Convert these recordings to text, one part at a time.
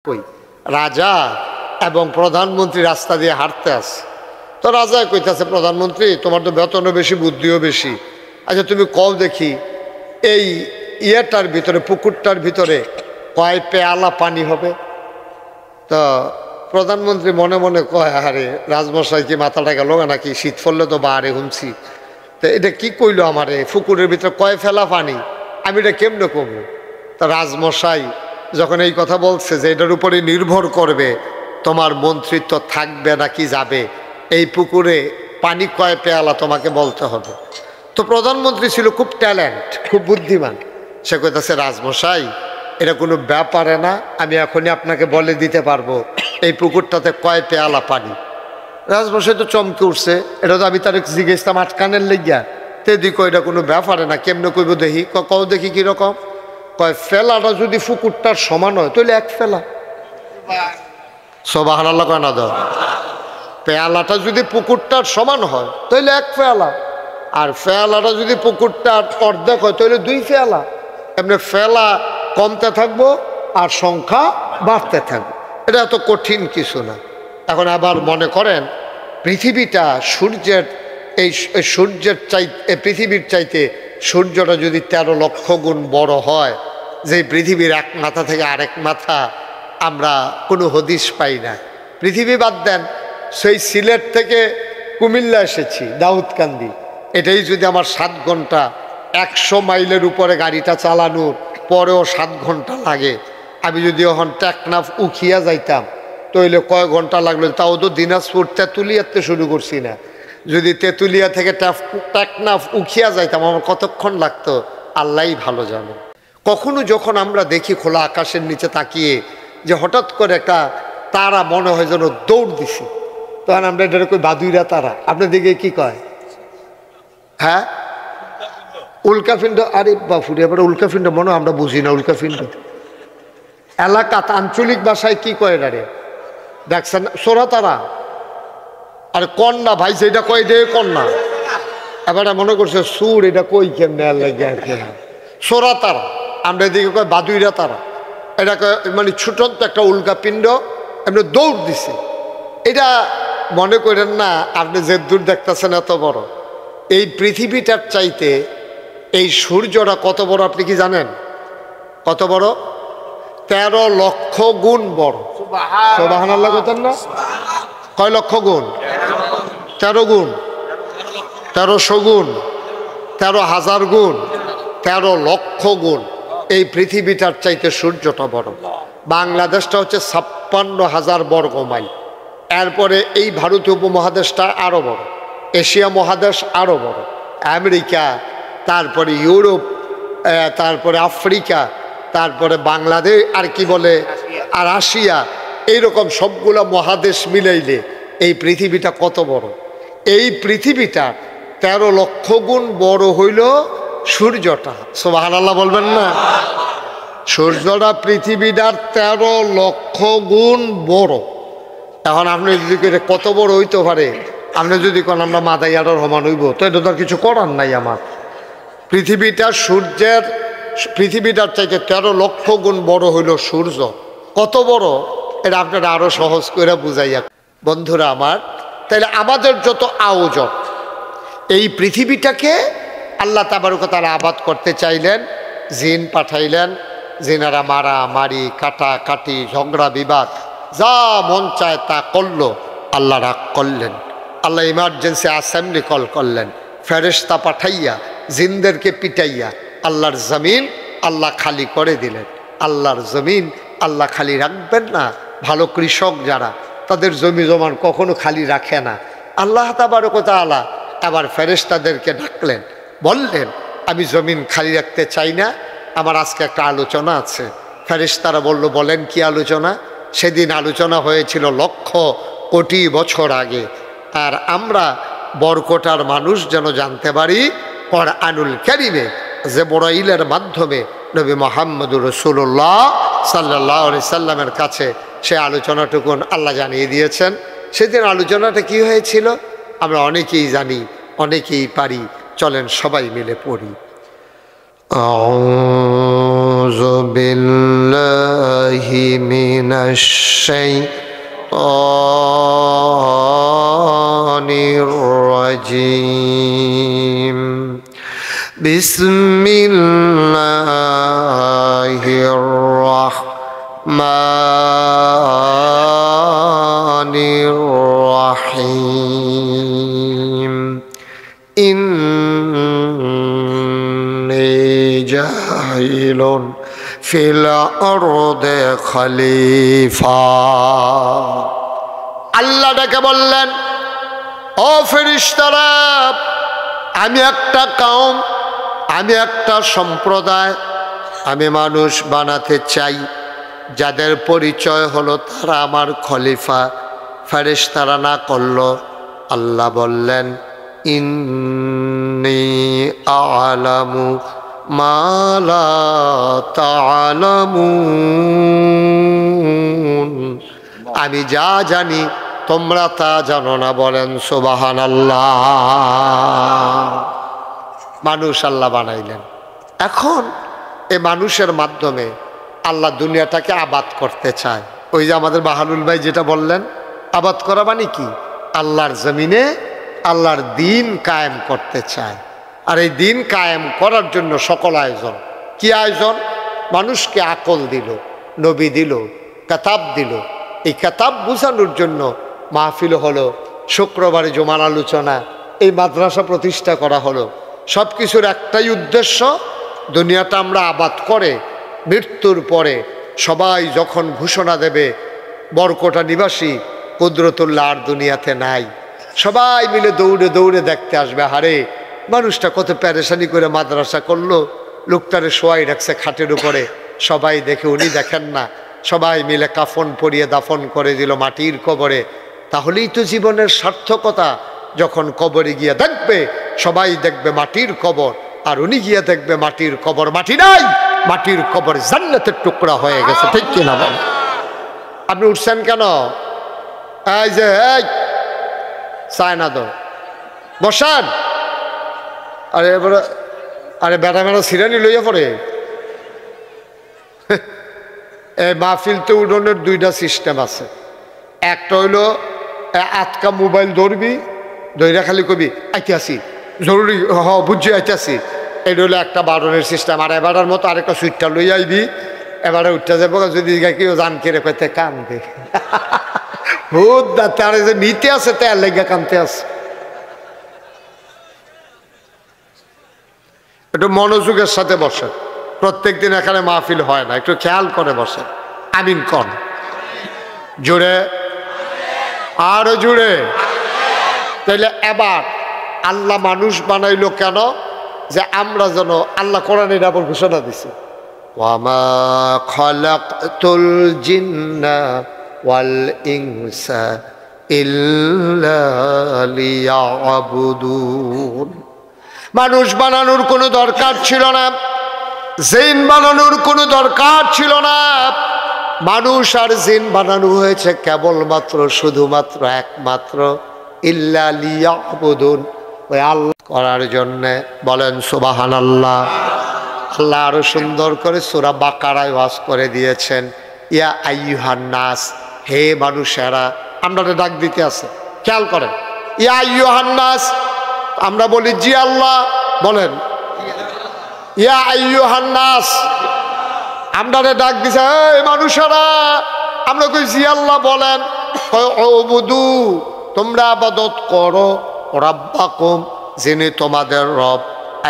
কই রাজা এবং প্রধানমন্ত্রী রাস্তা দিয়ে হাঁটতে আসে। তো রাজা কইতাছে, প্রধানমন্ত্রী তোমার তো বেতনও বেশি, বুদ্ধিও বেশি, আচ্ছা তুমি কও দেখি এই ইয়েটার ভিতরে, পুকুরটার ভিতরে কয় পেয়ালা পানি হবে? তো প্রধানমন্ত্রী মনে মনে কয়, আরে রাজমশাই কি মাথাটা গেল নাকি, শীত পড়লে তো বাহারে হুমছি, তো এটা কি কইলো আমারে, পুকুরের ভিতরে কয় ফেলা পানি, আমি এটা কেমনে কমবো? তা রাজমশাই যখন এই কথা বলছে যে এটার উপরে নির্ভর করবে তোমার মন্ত্রিত্ব থাকবে নাকি যাবে, এই পুকুরে পানি কয় পেয়ালা তোমাকে বলতে হবে। তো প্রধানমন্ত্রী ছিল খুব ট্যালেন্ট, খুব বুদ্ধিমান, সে কইতাছে, রাজমশাই এটা কোনো ব্যাপারে না, আমি এখনই আপনাকে বলে দিতে পারবো এই পুকুরটাতে কয় পেয়ালা পানি। রাজমশাই তো চমকে উঠছে, এটা তো আমি তার জিজ্ঞেসতাম আটকানের লেগিয়া, তেদি কই এটা কোনো ব্যাপারে না, কেমনে কইব দেখি, কও দেখি কিরকম, কয় ফেলাটা যদি পুকুরটার সমান হয় তাহলে এক ফেলা। সুবহানাল্লাহ কয় না? দাও পেয়ালাটা যদি পুকুরটার সমান হয় তাহলে এক পেয়ালা, আর ফেলাটা যদি পুকুরটার অর্ধেক হয় তাহলে দুই ফেলা। এমনি ফেলা কমতে থাকবো আর সংখ্যা বাড়তে থাকবে, এটা এত কঠিন কিছু না। এখন আবার মনে করেন পৃথিবীটা সূর্যের এই সূর্যের পৃথিবীর চাইতে সূর্যটা যদি 13 লক্ষ গুণ বড় হয়, যে পৃথিবীর এক মাথা থেকে আরেক মাথা আমরা কোনো হদিশ পাই না। পৃথিবী বাদ দেন, সেই সিলেট থেকে কুমিল্লা এসেছি দাউদকান্দি, এটাই যদি আমার 7 ঘন্টা, 100 মাইলের উপরে গাড়িটা চালানোর পরেও 7 ঘন্টা লাগে, আমি যদি এখন টেকনাফ উখিয়া যাইতাম তাহলে কয় ঘন্টা লাগলো? তাও তো দিনাজপুর তেঁতুলিয়াতে শুরু করছি না, যদি তেঁতুলিয়া থেকে টেকনাফ উখিয়া যাইতাম আমার কতক্ষণ লাগতো আল্লাহই ভালো জানে। কখনো যখন আমরা দেখি খোলা আকাশের নিচে তাকিয়ে যে হঠাৎ করে একটা তারা মনে হয় যেন দৌড় দিছে, তখন আমরা এটা কই বাদুইরা তারা, আপনার দিকে কি কয়? হ্যাঁ, উল্কাপিণ্ড। আরে বাপুরে, এবার উল্কাপিণ্ড মনে আমরা বুঝি না, উল্কাপিণ্ড এলাকাত আঞ্চলিক ভাষায় কি কয় এটারে? দেখছেন সোরা তারা, আর কন্যা ভাই সেটা কয় দে কন্যা, এবার মনে করছে সুর, এটা কই কেমনে লাগে আর কি, সোরা তারা, আমরা এদিকে কয় বাদুইরা তারা। এটা মানে ছুটন্ত একটা উল্কাপিণ্ড এমনি দৌড় দিছে। এটা মনে করেন না আপনি যে দূর দেখতেছেন এত বড়, এই পৃথিবীটার চাইতে এই সূর্যটা কত বড় আপনি কি জানেন? কত বড়? 13 লক্ষ গুণ বড়। সুবহানাল্লাহ বলতেন না? কয় লক্ষ গুণ? 13 গুণ, 1300 গুণ, 13,000 গুণ, 13 লক্ষ গুণ এই পৃথিবীটার চাইতে সূর্যটা বড়। বাংলাদেশটা হচ্ছে 56,000 বর্গ মাইল, এরপরে এই ভারতীয় উপমহাদেশটা আরও বড়, এশিয়া মহাদেশ আরও বড়, আমেরিকা, তারপরে ইউরোপ, তারপরে আফ্রিকা, তারপরে বাংলাদেশ, আর কি বলে, আর রাশিয়া, এইরকম সবগুলো মহাদেশ মিলাইলে এই পৃথিবীটা কত বড়? এই পৃথিবীটা 13 লক্ষ গুণ বড় হইল সূর্যটা। সুবহানাল্লাহ বলবেন না? সূর্যটা পৃথিবীটার 13 লক্ষ গুণ বড়। এখন আপনি যদি কত বড় হইতে পারে, আপনি যদি কোন আমরা মাদাইয়াটার সমান হইব, তো এটা তো কিছু করার নাই আমার। পৃথিবীটার চাইতে 13 লক্ষ গুণ বড় হইল সূর্য। কত বড় এটা আপনারা আরো সহজ করে বুঝাইয়া। বন্ধুরা আমার, তাইলে আমাদের যত আয়োজন, এই পৃথিবীটাকে আল্লাহ তাবারক ওয়া তাআলা আবাদ করতে চাইলেন, জিন পাঠাইলেন, জিনারা মারা মারি, কাটা কাটি, ঝগড়া বিবাদ, যা মন চায় তা করলো। আল্লাহ রাগ করলেন, আল্লাহ ইমার্জেন্সি অ্যাসেম্বলি কল করলেন, ফেরেশতা পাঠাইয়া জিনদেরকে পিটাইয়া আল্লাহর জমিন আল্লাহ খালি করে দিলেন। আল্লাহর জমিন আল্লাহ খালি রাখবেন না? ভালো কৃষক যারা, তাদের জমি জমান কখনো খালি রাখে না। আল্লাহ তাবারক ওয়া তাআলা আবার ফেরেশতাদেরকে ডাকলেন, বললেন আমি জমিন খালি রাখতে চাই না, আমার আজকে একটা আলোচনা আছে। ফেরেশতারা বলল, বলেন কি আলোচনা? সেদিন আলোচনা হয়েছিল লক্ষ কোটি বছর আগে, আর আমরা বরকটার মানুষ যেন জানতে পারি কুরআনুল কারীমে জিবরাইলের মাধ্যমে নবী মুহাম্মদুর রাসূলুল্লাহ সাল্লাল্লাহু আলাইহি সাল্লামের কাছে সে আলোচনাটুকুন আল্লাহ জানিয়ে দিয়েছেন। সেদিন আলোচনাটা কি হয়েছিল আমরা অনেকেই জানি, অনেকেই পারি, চলেন সবাই মিলে পড়ি। أعوذ بالله من الشيطان الرجيم بسم الله الرحمن الرحيم إني جاعل في الأرض خليفة আল্লাহ ডেকে বললেন, ও ফেরেশতারা, আমি একটা কওম, আমি একটা সম্প্রদায়, আমি মানুষ বানাতে চাই যাদের পরিচয় হলো তারা আমার খলিফা। ফেরেশতারা না করলো। আল্লাহ বললেন, ইন্নী আ'লামু মা লা তা'লামুন, আমি যা জানি তোমরা তা জানো না। বলেন সুবহানাল্লাহ। মানুষ আল্লাহ বানাইলেন। এখন এই মানুষের মাধ্যমে আল্লাহ দুনিয়াটাকে আবাদ করতে চায়। ওই যে আমাদের বাহালুল ভাই যেটা বললেন, আবাদ করা মানে কি? আল্লাহর জমিনে আল্লাহর দিন কায়েম করতে চায়। আর এই দিন কায়েম করার জন্য সকল আয়োজন। কি আয়োজন? মানুষকে আকল দিল, নবী দিল, কিতাব দিল। এই কিতাব বোঝানোর জন্য মাহফিল হলো, শুক্রবারে জুমার আলোচনা, এই মাদ্রাসা প্রতিষ্ঠা করা হলো। সব কিছুর একটাই উদ্দেশ্য, দুনিয়াটা আমরা আবাদ করে মৃত্যুর পরে সবাই যখন ঘোষণা দেবে বরকটা নিবাসী কুদরতুল্লাহ আর দুনিয়াতে নাই, সবাই মিলে দৌড়ে দৌড়ে দেখতে আসবে, হারে মানুষটা কত প্যারেশানি করে মাদ্রাসা করলো, লোকটারে শোয়াই রাখছে খাটের উপরে, সবাই দেখে উনি দেখেন না, সবাই মিলে কাফন পরিয়ে দাফন করে দিল মাটির কবরে। তাহলেই তো জীবনের সার্থকতা। যখন কবরে গিয়ে দেখবে, সবাই দেখবে মাটির কবর, আর উনি গিয়ে দেখবে মাটির কবর, মাটি নাই, মাটির কবর জান্নাতের টুকরা হয়ে গেছে। ঠিক কিনা বল? আপনি উঠছেন কেন? এই যে এই চায় না তো, বসান। আরে এবার আরে বেটা বেটা সিরানি লইয়া পড়ে। এই মাহফিলতে উঠোনের দুইটা সিস্টেম আছে। একটা হইলো আটকা মোবাইল ধরবি, ধৈরা খালি কবি আইতে আসি, জরুরি বুঝছি আইতে আসি, এটা হলো একটা বারণের সিস্টেম। আর এবারের মতো আরেকটা সুইটটা লই আইবি, এবারে উঠতে যাবো, যদি কেউ জান কেড়ে পেতে কান্দে হুদ দা, তার যে নিতে আছে তার লেগে কানতে আছে। একটু মনোযোগের সাথে বসে, প্রত্যেক দিন এখানে মাহফিল হয় না, একটু খেয়াল করে বসে। আমিন কন জোরে, আরো জোরে। তাইলে এবার আল্লাহ মানুষ বানাইলো কেন? যে আমরা যেন, আল্লাহ কোরআনে এটা আবার ঘোষণা দিছে, ওয়ামা খালাকতুল জিন্না ওয়াল ইনসা ইল্লা লিয়াবুদুন। মানুষ বানানোর কোনো দরকার ছিল না, জিন বানানোর কোনো দরকার ছিল না। মানুষ আর জিন বানানো হয়েছে কেবলমাত্র, শুধুমাত্র, একমাত্র ইল্লা লিয়াবুদুন, ওই আল্লাহ করার জন্যে। বলেন সুবহানাল্লাহ। আল্লাহ আরো সুন্দর করে সূরা বাকারায় ওয়াজ করে দিয়েছেন, ইয়া আইয়ুহান নাস, হে মানুষেরা। আমরা ডাক দিতে আছে, খেয়াল করেন, ইয়া আইয়ুহান নাস। আমরা বলি জি আল্লাহ, বলেন ইয়া আইয়ুহান নাস। আমরা ডাক দিছে, এই মানুষেরা। আমরা কই জি আল্লাহ, বলেন উবুদু, তোমরা ইবাদত করো, রাব্বাকুম, যিনি তোমাদের রব,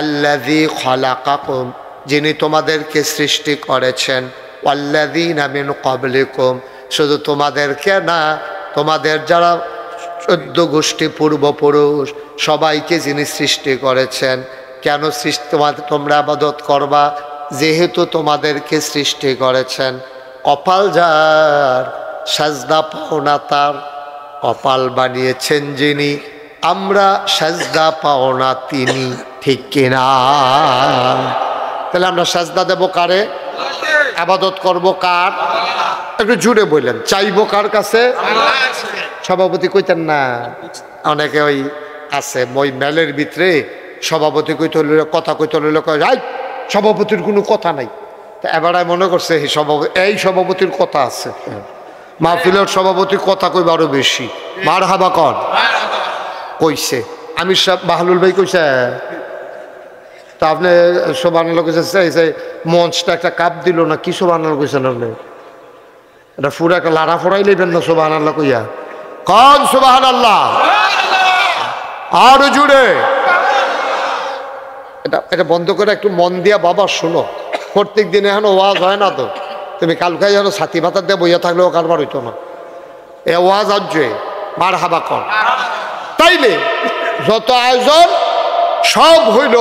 আল্লাযী খালাকাকুম, যিনি তোমাদেরকে সৃষ্টি করেছেন, ওয়াল্লাযীনা মিন ক্বাবলিকুম, শুধু তোমাদেরকে না, তোমাদের যারা 14 গোষ্ঠী পূর্বপুরুষ সবাইকে যিনি সৃষ্টি করেছেন। কেন সৃষ্টি? তোমরা ইবাদত করবা, যেহেতু তোমাদেরকে সৃষ্টি করেছেন। কপাল যার, সাজদা পাও না তার, কপাল বানিয়েছেন যিনি, আমরা সাজদা পাও না তিনি। ঠিক কিনা? তাহলে আমরা সাজদা দেব কারে? ইবাদত করব কার? একটু জুড়ে বললেন, চাইবো কার কাছে? সভাপতি কইতেন না, অনেকে ওই আছে ওই মেলের ভিতরে সভাপতি কইতে হলে কথা কইতে হলে কয়, সভাপতির কোনো কথা নাই, তা এবারে মনে করছে এই সভাপতির কথা আছে, মাহফিলের সভাপতির কথা কইবা আরো বেশি, মার হাবা কর কইছে। আমির সাহেব বাহলুল ভাই কইছে, তা আপনি সুবহানাল্লাহ কইছে, মঞ্চটা একটা কাপ দিল না, কি সুবহানাল্লাহ কইছেন আপনি? এটা পুরো একটা লাড়া ফোড়াই নেবেন না সুবহানাল্লাহ কইয়া, কোন সুবহানাল্লাহ আরো জুড়ে। এটা বন্ধ করে একটু মন দিয়া বাবা শোনো, প্রত্যেক দিন এখন ওয়াজ হয় না তো, তুমি কালকে যেন ছাতি ভাতা দিয়ে বইয়া থাকলেও কারবার হইতো না, এ ওয়াজ আসছে মার হাবা কর। তাইলে যত আয়োজন সব হইল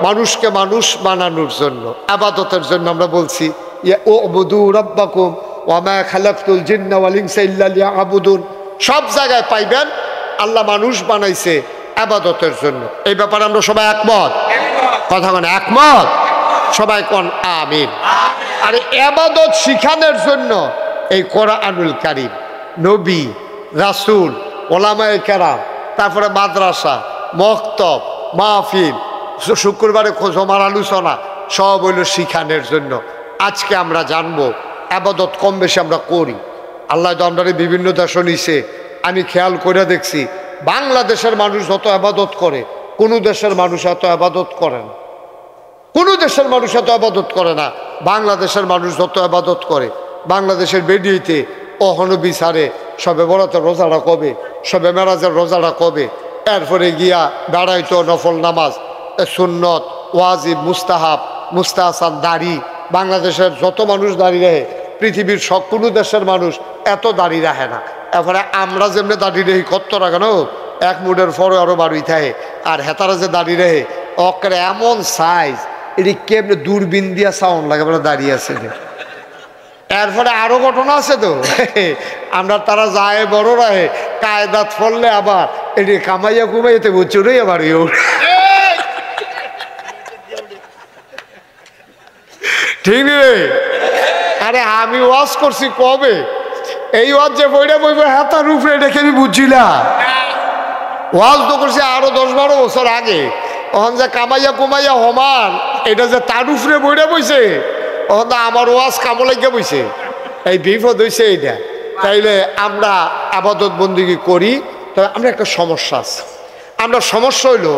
মানুষকে মানুষ বানানোর জন্য, আবাদতের জন্য। আমরা বলছি উবুদু রাব্বাকুম ওয়া মা খালাকতুল জিন্না ওয়াল ইনসা ইল্লা লিয়াবুদুন, সব জায়গায় পাইবেন আল্লাহ মানুষ বানাইছে আবাদতের জন্য। এই ব্যাপারে আমরা সবাই একমত, কথা বলেন একমত সবাই, কোন আমিন। আর আবাদত শিখানোর জন্য এই কোরআনুল কারীম, নবী রাসূল, ওলামায়ে কেরাম, তারপরে মাদ্রাসা, মক্তব, মাহফিল, শুক্রবারে জমার আলোচনা, সব হইল শিখানোর জন্য। আজকে আমরা জানবো আবাদত কম বেশি আমরা করি, আল্লাহ তো আমরা বিভিন্ন দেশ নিছে। আমি খেয়াল করে দেখছি বাংলাদেশের মানুষ যত আবাদত করে কোনো দেশের মানুষ এত আবাদত করে না, কোনো দেশের মানুষ এত আবাদত করে না। বাংলাদেশের মানুষ যত আবাদত করে, বাংলাদেশের বেডিতে অহনো বিচারে সবে বরাতের রোজাটা কবে, সবে মেরাজের রোজাটা কবে, এরপরে গিয়া বেড়াইতো নফল নামাজ, সুন্নত, ওয়াজিব, মুস্তাহাব, মুস্তাহসান, দাড়ি। বাংলাদেশের যত মানুষ দাঁড়িয়ে রাখে পৃথিবীর সব কোনো দেশের মানুষ এত দাঁড়িয়ে রাখে না। এরপরে আমরা যেমনি দাঁড়িয়ে রাখি কত রাখেন, এক মুডের পরে আরো বাড়ি থাকে। আর হেতারা যে দাঁড়িয়ে রাখে অকের এমন সাইজ, এটি কেমনি দূরবীন দিয়া সাউন্ড লাগে বলে দাঁড়িয়ে আছে। এরপরে আরো ঘটনা আছে তো, আমরা তারা যায় বড় রাহে কায়দাত ফললে আবার এটি কামাইয়া কুমাইতে চুরেই আবার ঠিক রে। আরে আমি ওয়াজ করছি কবে, এই ওয়াজ যে বইটা বইব হাতার উপরে দেখে আমি বুঝছি না। ওয়াজ তো করছি আরো 10-12 বছর আগে, তখন যে কামাইয়া কুমাইয়া হমান এটা যে তার উপরে বইটা বইছে, তখন তো আমার ওয়াজ কামো লাগিয়া বইছে, এই বিপদ হয়েছে এইটা। তাইলে আমরা আবাদত বন্দিগি করি, তবে আমরা একটা সমস্যা আছে। আমরা সমস্যা হইলো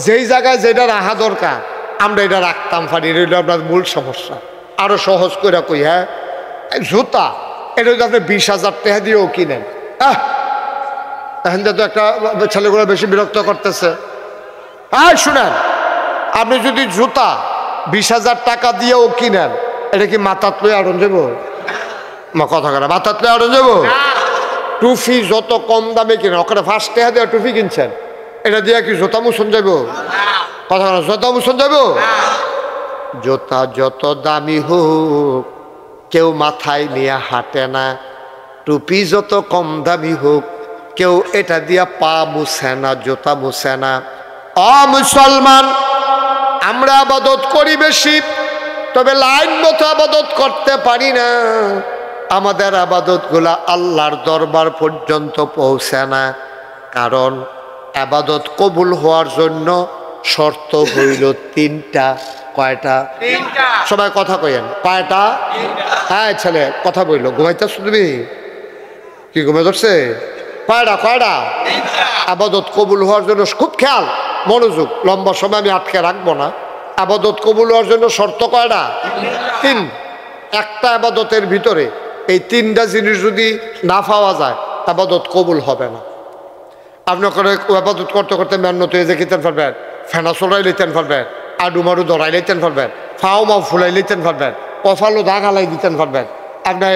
যেই জায়গায় যেটা রাখা দরকার আমরা এটা রাখতাম পারি, এটা আপনার মূল সমস্যা। আরো সহজ করে কই, হ্যাঁ জুতা এটা যদি আপনি 20,000 টাকা দিয়েও কিনেন, এখন তো একটা ছেলেগুলো বেশি বিরক্ত করতেছে। শুনেন, আপনি যদি জুতা 20,000 টাকা দিয়েও কিনেন, এটা কি মাথাত লয়ে আড়ন যাব? কথা করে মাথাত লয়ে আড়ন যাব? টুপি যত কম দামে কিনেন, ওখানে 5 টাকা দিয়ে টুপি কিনছেন, এটা দিয়ে কি জুতা মুছন যাব? কথা করে জুতা মুছন যাব? জুতা যত দামি হোক কেউ মাথায় নিয়ে হাঁটে না, টুপি যত কম দামি হোক কেউ এটা দিয়া পা মুছে না, জুতা মুছে না। মুসলমান, আমরা আবাদত করি বেশি, তবে লাইন মতো আবাদত করতে পারি না। আমাদের আবাদত গুলা আল্লাহর দরবার পর্যন্ত পৌঁছে না, কারণ আবাদত কবুল হওয়ার জন্য শর্ত হইল 3টা। কয়টা? সবাই কথা কইেন, কয়টা? হ্যাঁ ছেলে কথা বলল, ঘুমাইতেছ তুমি কি? ঘুমে ধরছে? কয়টা? আবাদত কবুল হওয়ার জন্য খুব খেয়াল মনোযোগ, লম্বা সময় আমি আটকে রাখবো না। আবাদত কবুল হওয়ার জন্য শর্ত কয়টা? 3। একটা আবাদতের ভিতরে এই 3টা জিনিস যদি না পাওয়া যায় আবাদত কবুল হবে না। আপনার আবাদত করতে করতে মেহনত হয়ে যেতেন পারবেন, ফেনা চড়াই লইতেন পারবেন, আডু মারু দড়াই লইতেন পারবেন, ফাও মাও ফুলাই লইতেন পারবেন, কফালো দাগ হালাই দিতেন পারবেন, আপনার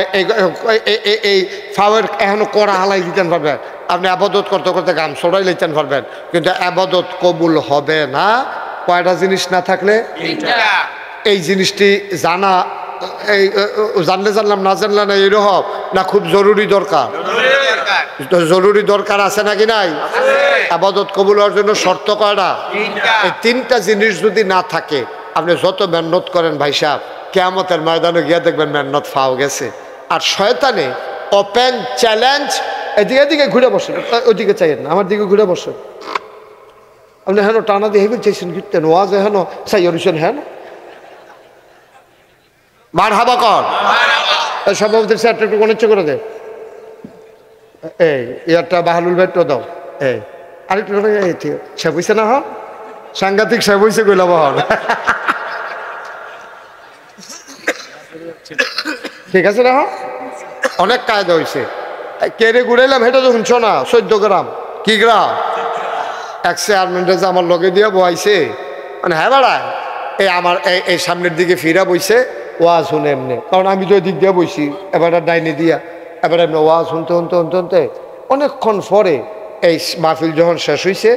এই ফাওয়ের এখনো কড়া হালাই দিতেন পারবেন, আপনি আবাদত করতে করতে গাম চড়াই লইতেন পারবেন, কিন্তু আবাদত কবুল হবে না কয়টা জিনিস না থাকলে? এই জিনিসটি জানা, এই জানলে জানলাম না জানলে না এরকম না, খুব জরুরি দরকার? জরুরি দরকার আছে নাকি নাই? আবাদত কবুল হওয়ার জন্য শর্ত কয়টা? এই 3টা জিনিস যদি না থাকে আপনি যত মেহনত করেন ভাই সাহেব, কিয়ামতের ময়দানে গিয়ে দেখবেন মেহনত ফাও গেছে। আর শয়তানে ওপেন চ্যালেঞ্জ, এদিকে ঘুরে বসেন, ওইদিকে চাইয়েন না, আমার দিকে ঘুরে বসেন। আপনি হেন টানা দিয়ে হেবেন চাইছেন কীর্তেন ওয়াজ হেন চাই অনুষণ, হ্যাঁ মারহাবা কর। সভাপতির স্যারটা একটু অনিচ্ছা করে দে। এই ইয়ারটা বাহালুল ভাই দাও। এই আরেকটু সে বুঝছে না হন সাংঘাতিক সে বুঝছে কইলাম হন। ঠিক আছে না হন অনেক কায়দা হয়েছে। কেড়ে ঘুরাইলাম হেঁটে তো শুনছো না 14 গ্রাম কি গ্রাম এক চেয়ারম্যানটা যে আমার লগে দিয়া বইছে মানে হ্যাঁ বেড়ায় এই আমার এই সামনের দিকে ফিরা বইছে ওয়াজ শুনে এমনি কারণ আমি তো ওই দিক দিয়ে বইছি এবার ডাইনে দিয়া এবার এমনি ওয়াজ শুনতে শুনতে শুনতে শুনতে অনেকক্ষণ পরে এই মাহফিল যখন শেষ হয়েছে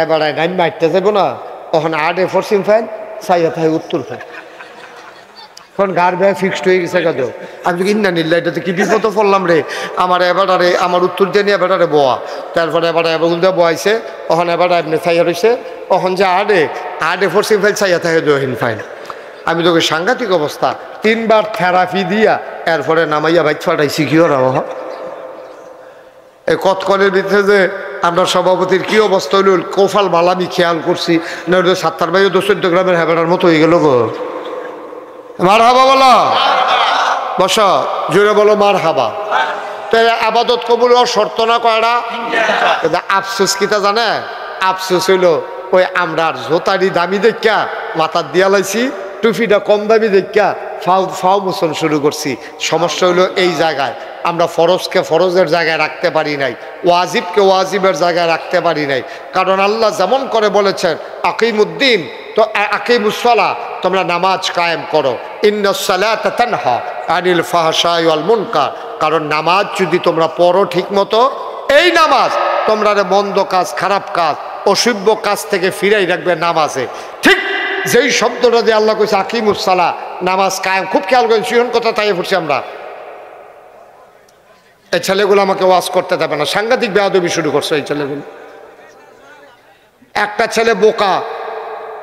এবার নাইন মারতে যাবো না তখন আটে ফরসিম ফ্যান সাইয়া থাই উত্তর ফ্যান এখন গার ব্যয় ফিক্সড হয়ে গেছে কাজ আমি তো ইন্না নিল্লা এটাতে কি বিপদ পড়লাম রে আমার এবারে আমার উত্তর দিয়ে নিয়ে এবারে বোয়া তারপরে এবারে এবার দিয়ে বয়াইছে তখন এবার এমনি ছাইয়া রয়েছে তখন যে আটে ফরসিম ফাইল ছাইয়া থাকে দহিন ফাইল আমি তোকে সাংঘাতিক অবস্থা 3 বার থেরাপি দিয়া এরপরে নামাইয়া বাইক ফাটাইছি কি ওরা এই কতকলের ভিতরে যে আমরা সভাপতির কি অবস্থা হইল কোফাল ভালো আমি খেয়াল করছি না 7 ভাইও 14 গ্রামের হ্যাবেটার মতো হয়ে গেল গো। মার হাবা বলো বস জোরে বলো মার হাবা। তো আবাদত কবুল শর্ত না কয়টা আফসোস কিতা জানে আফসোস হইল ওই আমরা জোতারি দামি দেখা মাথার দিয়া লাইছি টুপিটা কম দামি দেখা ফাও মোচন শুরু করছি। সমস্যা হইলো এই জায়গায় আমরা ফরজকে ফরজের জায়গায় রাখতে পারি নাই ওয়াজিবকে ওয়াজিবের জায়গায় রাখতে পারি নাই কারণ আল্লাহ যেমন করে বলেছেন আকিমুদ্দিন তো আকিমুসসালাহ তোমরা নামাজ কায়েম করো ইন্নাস সালাতা তানহা আনিল ফাহশাই ওয়াল মুনকার কারণ নামাজ যদি তোমরা পড়ো ঠিক মতো এই নামাজ তোমরা মন্দ কাজ খারাপ কাজ অশুভ কাজ থেকে ফিরাই রাখবে নামাজে। ঠিক যেই শব্দটা দিয়ে আল্লাহ কইছে আকিমুসসালাহ নামাজ কায়েম খুব খেয়াল করেন সিহন কথা তাই পড়ছি আমরা এই ছেলেগুলো আমাকে ওয়াজ করতে দেবে না সাংঘাতিক বেয়াদবি শুরু করছে এই ছেলেগুলো। একটা ছেলে বোকা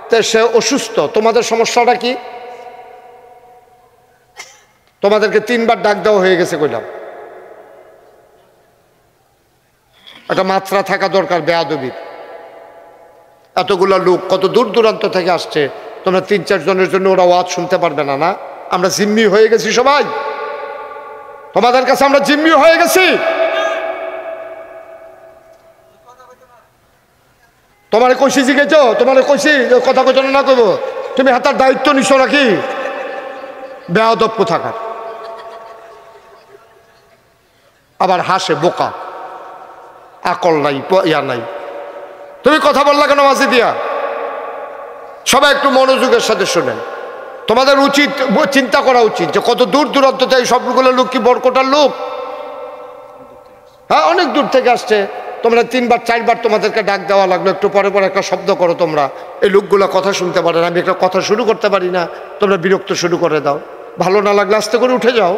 তো সে অসুস্থ তোমাদের সমস্যাটা কি তোমাদেরকে 3 বার ডাক দেওয়া হয়ে গেছে কইলাম একটা মাত্রা থাকা দরকার বেয়াদবির। এতগুলো লোক কত দূর দূরান্ত থেকে আসছে তোমরা 3-4 জনের জন্য ওরা ওয়াজ শুনতে পারবে না না আমরা জিম্মি হয়ে গেছি সবাই তোমাদের কাছে আমরা জিম্মি হয়ে গেছি। তোমার কইছি জিগেছ তোমার কইছি কথা কইছ না কইব তুমি হাতার দায়িত্ব নিছো নাকি বেয়াদব কোথাকার আবার হাসে বোকা আকল নাই ইয়া নাই তুমি কথা বললা কেন মাঝে দিয়া। সবাই একটু মনোযোগের সাথে শোনেন তোমাদের উচিত চিন্তা করা উচিত যে কত দূর দূরান্ত থেকে সবগুলো লোক কি বরকটার লোক হ্যাঁ অনেক দূর থেকে আসছে তোমরা 3 বার 4 বার তোমাদেরকে ডাক দেওয়া লাগলো একটু পরে পরে একটা শব্দ করো তোমরা এই লোকগুলো কথা শুনতে পারে না আমি একটা কথা শুরু করতে পারি না তোমরা বিরক্ত শুরু করে দাও ভালো না লাগলে আস্তে করে উঠে যাও।